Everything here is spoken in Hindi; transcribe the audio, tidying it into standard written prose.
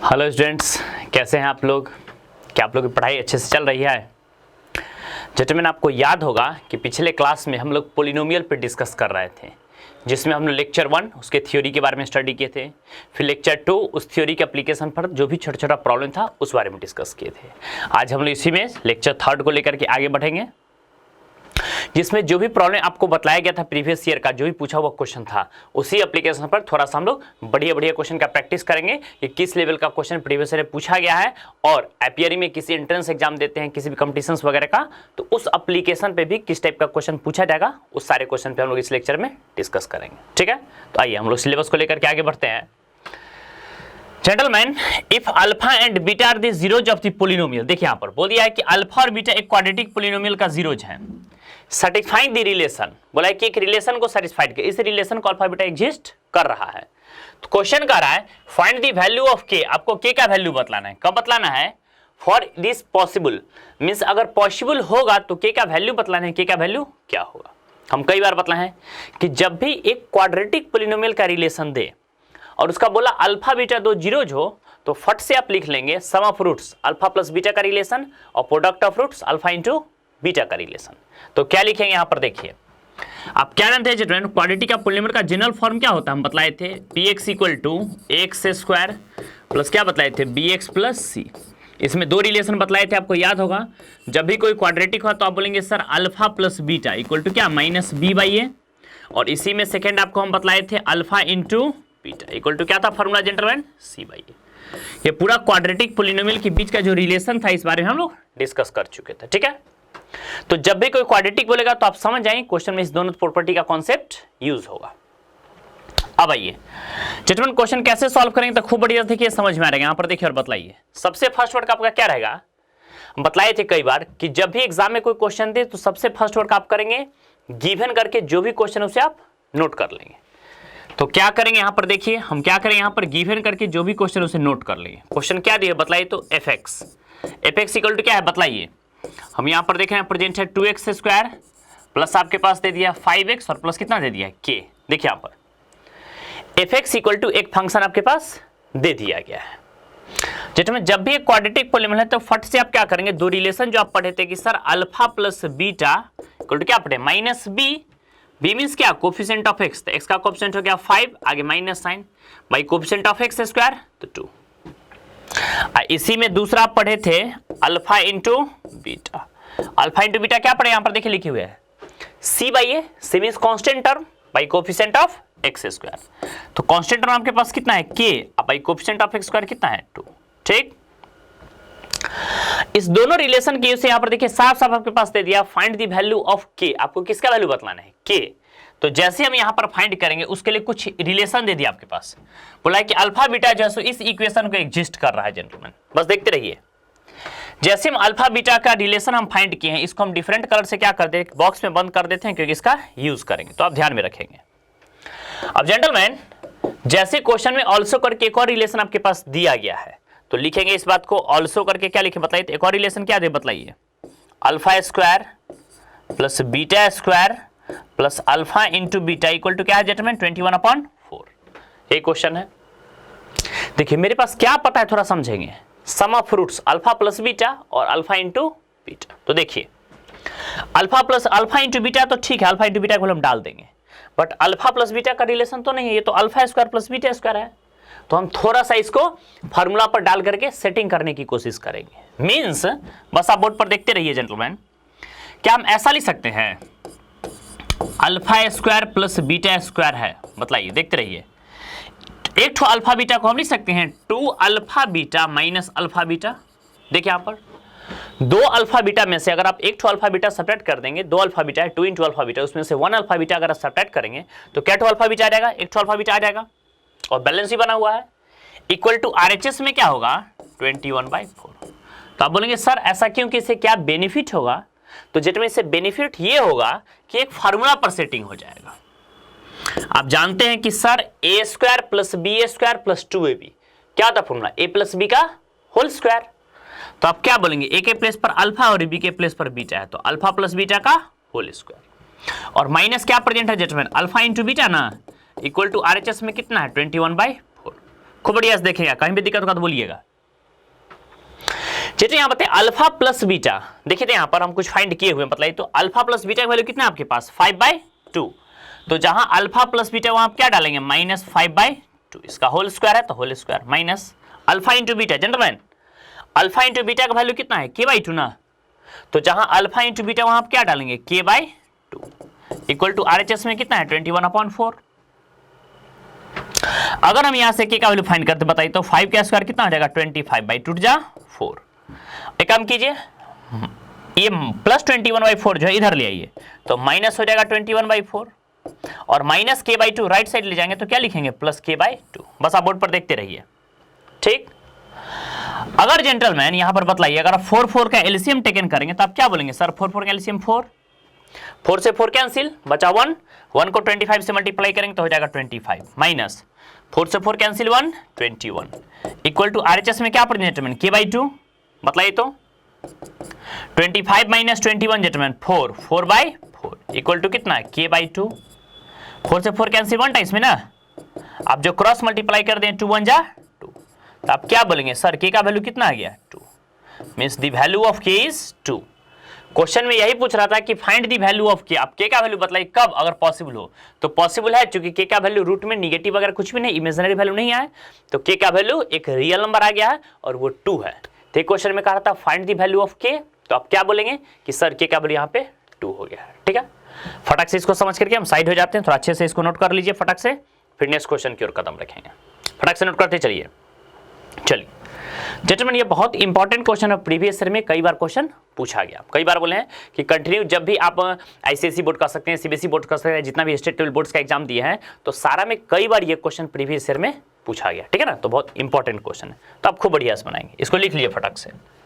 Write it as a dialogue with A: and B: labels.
A: हेलो स्टूडेंट्स, कैसे हैं आप लोग? क्या आप लोग की पढ़ाई अच्छे से चल रही है? जेंटलमैन, आपको याद होगा कि पिछले क्लास में हम लोग पोलिनोमियल पे डिस्कस कर रहे थे, जिसमें हमने लेक्चर 1 उसके थ्योरी के बारे में स्टडी किए थे, फिर लेक्चर 2 उस थ्योरी के एप्लीकेशन पर जो भी छोटा छोटा प्रॉब्लम था उस बारे में डिस्कस किए थे। आज हम लोग इसी में लेक्चर 3 को लेकर के आगे बढ़ेंगे, जिसमें जो भी प्रॉब्लम आपको बताया गया था प्रीवियस ईयर का, जो भी पूछा हुआ क्वेश्चन था, उसी एप्लीकेशन पर थोड़ा सा हम लोग बढ़िया बढ़िया क्वेश्चन का प्रैक्टिस करेंगे कि किस लेवल का क्वेश्चन प्रीवियस ईयर में पूछा गया है, और एपीआरई में किसी एंट्रेंस एग्जाम देते हैं, किसी भी कंपटीशंस वगैरह का, तो उस एप्लीकेशन पे भी किस टाइप का क्वेश्चन पूछा जाएगा, उस सारे क्वेश्चन पे हम लोग इस लेक्चर में डिस्कस करेंगे। ठीक है, तो आइए हम लोग सिलेबस को लेकर के आगे बढ़ते हैं। Gentleman, if alpha and beta are the zeros of the polynomial, देखिए यहां पर बोल दिया है कि अल्फा और बीटा एक क्वाड्रेटिक पोलिनोमियल का जीरोज है। सर्टिफाइंग द रिलेशन, बोला है कि एक रिलेशन को सेटिस्फाइड कर, इस रिलेशन को अल्फा बीटा एग्जिस्ट कर रहा है। तो क्वेश्चन कर रहा है फाइंड द वैल्यू ऑफ के, आपको के का वैल्यू बतलाना है। कब बतलाना है? फॉर दिस पॉसिबल, मींस अगर पॉसिबल होगा तो के का वैल्यू बतलाना है। के का वैल्यू क्या होगा? हम कई बार बतलाए हैं कि जब भी एक क्वाड्रेटिक पोलिनोमियल का रिलेशन दे और उसका बोला अल्फा बीटा दो जीरोज हो, तो फट से आप लिख लेंगे sum of roots alpha plus beta का रिलेशन और product of roots alpha into beta का रिलेशन। तो क्या लिखेंगे यहां पर? देखिए आप क्या जानते हैं क्वाड्रेटिक का पोलिनोमियल का जनरल फॉर्म क्या होता है? हम बतलाए थे px equal to X square plus क्या बतलाए थे bx प्लस सी। इसमें दो रिलेशन बतलाए थे, आपको याद होगा। जब भी कोई क्वाड्रेटिक हो तो आप बोलेंगे sir alpha plus beta equal to क्या, माइनस बी बाई ए। और इसी में सेकेंड आपको हम बतलाए थे alpha into beta equal to क्या था formula gentleman, C by A. ये पूरा क्वाड्रेटिक पोलिनोमियल के बीच का जो रिलेशन था, इस बारे में हम लोग डिस्कस कर चुके थे। ठीक है, तो जब भी कोई क्वाड्रेटिक बोलेगा तो आप समझ जाएंगे क्वेश्चन में इस दोनों प्रॉपर्टी का कॉन्सेप्ट यूज होगा। अब आइए जेंटलमैन, क्वेश्चन कैसे सॉल्व करेंगे तो खूब बढ़िया देखिए, समझ में आ रहेगा। यहां पर देखिए और बतलाइए। सबसे फर्स्ट वर्ड का आपका क्या रहेगा? बतलाए थे कई बार कि जब भी एग्जाम में कोई क्वेश्चन दे तो सबसे फर्स्ट वर्ड का आप करेंगे गिवन करके, जो भी क्वेश्चन उसे आप नोट कर लेंगे। तो क्या करेंगे यहां पर? देखिए हम क्या करेंगे यहां पर, गिवन करके जो भी क्वेश्चन उसे नोट कर लेंगे। क्वेश्चन क्या दिया बतलाइए तो एफ एक्स इक्वल टू क्या है बतलाइए। हम यहां पर देख रहे हैं प्रेजेंट है 2x स्क्वायर प्लस आपके पास दे दिया 5x और प्लस कितना दे दिया k। देखिए यहां पर एफ एक्स इक्वल टू एक फंक्शन आपके पास दे दिया गया है। जेंटलमैन, जब भी एक क्वाड्रेटिक पोलिनोमियल है तो फट से आप क्या करेंगे, दो रिलेशन जो आप पढ़े थे कि sir alpha plus beta equal to क्या पढ़े, माइनस बी। बी मीन्स क्या, कोफिशिएंट ऑफ एक्स, तो एक्स का कोफिशिएंट हो गया 5, आगे minus sign by coefficient of x square तो 2। इसी में दूसरा आप पढ़े थे alpha into beta. Alpha into beta क्या पढ़े यहां पर देखिए लिखे हुए है c by a, c means constant term by coefficient of x square. तो कांस्टेंट टर्म आपके पास कितना है के, by coefficient of x square कितना है 2। ठीक, इस दोनों रिलेशन की यहां पर देखिए साफ साफ आपके पास दे दिया फाइंड द वैल्यू ऑफ के। आपको किसका वैल्यू बतलाना है? के। तो जैसे हम यहां पर फाइंड करेंगे उसके लिए कुछ रिलेशन दे दिया आपके पास, बोला है कि अल्फा बीटा जो है इस इक्वेशन को एग्जिस्ट कर रहा है। जेंटलमैन बस देखते रहिए, जैसे हम अल्फा बीटा का रिलेशन हम फाइंड किए हैं, इसको हम डिफरेंट कलर से क्या कर दें, बॉक्स में बंद कर देते हैं, क्योंकि इसका यूज करेंगे तो आप ध्यान में रखेंगे। अब जेंटलमैन, जैसे क्वेश्चन में ऑल्सो करके एक और रिलेशन आपके पास दिया गया है, तो लिखेंगे इस बात को ऑल्सो करके क्या लिखे बताइए। तो एक और रिलेशन क्या दे बतलाइए, alpha square plus beta square plus alpha into beta equal to क्या है जेंटलमैन, 21/4। ये क्वेश्चन है। देखिए मेरे पास क्या पता है, थोड़ा समझेंगे। Sum of roots alpha plus beta और अल्फा इंटू बीटा। तो देखिए alpha plus alpha into beta तो ठीक है, अल्फा इंटू बीटा को हम डाल देंगे, बट अल्फा प्लस बीटा का रिलेशन तो नहीं है, ये तो alpha square plus beta square है। तो हम थोड़ा सा इसको फार्मूला पर डाल करके सेटिंग करने की कोशिश करेंगे। मींस बस आप बोर्ड पर देखते रहिए जेंटलमैन, क्या हम ऐसा लिख सकते हैं alpha square plus beta square है, बताइए देखते रहिए। एक ठो अल्फा बीटा को हम लिख सकते हैं 2 alpha beta minus alpha beta. देखिए यहां पर दो अल्फा बीटा में से अगर आप एक ठो अल्फा बीटा सब्ट्रैक्ट कर देंगे, दो अल्फा बीटा है 2 इंटू अल्फा बीटा, उसमें से 1 अल्फा बीटा अगर आप सब्ट्रैक्ट करेंगे तो क्या ठो अल्फा बीटा आ जाएगा, एक ठो अल्फा बीटा आ जाएगा और बैलेंस ही बना हुआ है। इक्वल टू आरएचएस में क्या होगा 21/4। तो आप बोलेंगे सर ऐसा क्यों, कि इससे क्या बेनिफिट होगा? तो जेट में इससे बेनिफिट ये होगा कि एक फार्मूला पर सेटिंग हो जाएगा। आप जानते हैं कि sir a square plus b square plus 2ab क्या था फॉर्मूला, ए प्लस बी का होल स्क्वायर। तो आप क्या बोलेंगे, ए के प्लेस पर अल्फा और बी के प्लेस पर बीटा है, तो अल्फा प्लस बीटा का होल स्क्वायर। और माइनस क्या प्रेजेंट है जेटमैन, अल्फा इंटू बीटा ना, इक्वल टू आरएचएस में कितना है 21/4। खूब बढ़िया से देखेगा, कहीं भी दिक्कत होगा तो बोलिएगा। चलिए यहाँ बताइए अल्फा प्लस बीटा, देखिए तो यहाँ पर हम कुछ फाइंड किए हुए हैं, बताइए तो अल्फा प्लस बीटा की वैल्यू कितना है आपके पास 5/2, तो जहां अल्फा प्लस बीटा वहां आप क्या डालेंगे -5/2, इसका होल स्क्वायर है तो whole square minus alpha into beta. Gentleman alpha into beta का वैल्यू कितना है k/2 ना, तो जहां अल्फा इंटू बीटा वहां आप क्या डालेंगे k/2 इक्वल टू RHS में कितना है 21/4। अगर हम यहां से k का वैल्यू फाइंड करते बताइए तो 5 का स्क्वायर कितना हो जाएगा 25/2 जा 4। एक काम कीजिए ये प्लस 21/4 जो है इधर ले आइए तो माइनस हो जाएगा 21/4 और माइनस k/2 राइट साइड ले जाएंगे तो क्या लिखेंगे प्लस k/2। बस आप बोर्ड पर देखते रहिए, ठीक। अगर जेंटलमैन यहां पर बतलाइए अगर आप 4 का एलसीएम टेकन करेंगे तो आप क्या बोलेंगे सर 4 का एलसीएम 4 से 4 कैंसिल बचा 1 को 25 से मल्टीप्लाई करेंगे तो हो जाएगा 25 माइनस 4 से 4 कैंसिल 1 21 इक्वल टू RHS में क्या पढ़ेंगे जेंटलमैन k/2 बताइए तो 25 माइनस 21 जेंटलमैन 4/4 इक्वल टू कितना है k/2। 4 से 4 कैंसिल 1 टाइम्स में ना, आप जो क्रॉस मल्टीप्लाई कर दें 2 1 जा 2, तो आप क्या बोलेंगे सर k का वैल्यू कितना आ गया 2, means the value of k is 2। Question में यही पूछ रहा था कि find the value of k, आप k का वैल्यू बताइए कब अगर पॉसिबल हो, तो पॉसिबल है क्योंकि k का वैल्यू रूट में निगेटिव अगर कुछ भी नहीं इमेजिनरी वैल्यू नहीं आए तो k का वैल्यू एक रियल नंबर आ गया है और वो 2 है। तो क्वेश्चन में कहा था find the value of k, तो आप क्या बोलेंगे कि सर k का वैल्यू यहाँ पे 2 हो गया है, ठीक है। फटाक से इसको समझ करके हम साइड हो जाते हैं, थोड़ा अच्छे से इसको नोट कर लीजिए फटाक से, फिर नेक्स्ट क्वेश्चन की ओर कदम रखेंगे। फटाक से नोट करते चलिए। चलिए जेंटलमैन ये बहुत इंपॉर्टेंट क्वेश्चन है, प्रीवियस ईयर में कई बार क्वेश्चन पूछा गया। कई बार बोले हैं कि कंटिन्यू जब भी आप ICSE बोर्ड कर सकते हैं, CBSE बोर्ड कर सकते हैं, जितना भी स्टेट लेवल बोर्ड्स का एग्जाम दिए हैं तो सारा में कई बार ये क्वेश्चन प्रीवियस ईयर में पूछा गया, ठीक है ना। तो बहुत इंपॉर्टेंट क्वेश्चन है, तो आप खूब बढ़िया से बनाएंगे, इसको लिख लीजिए फटाक से।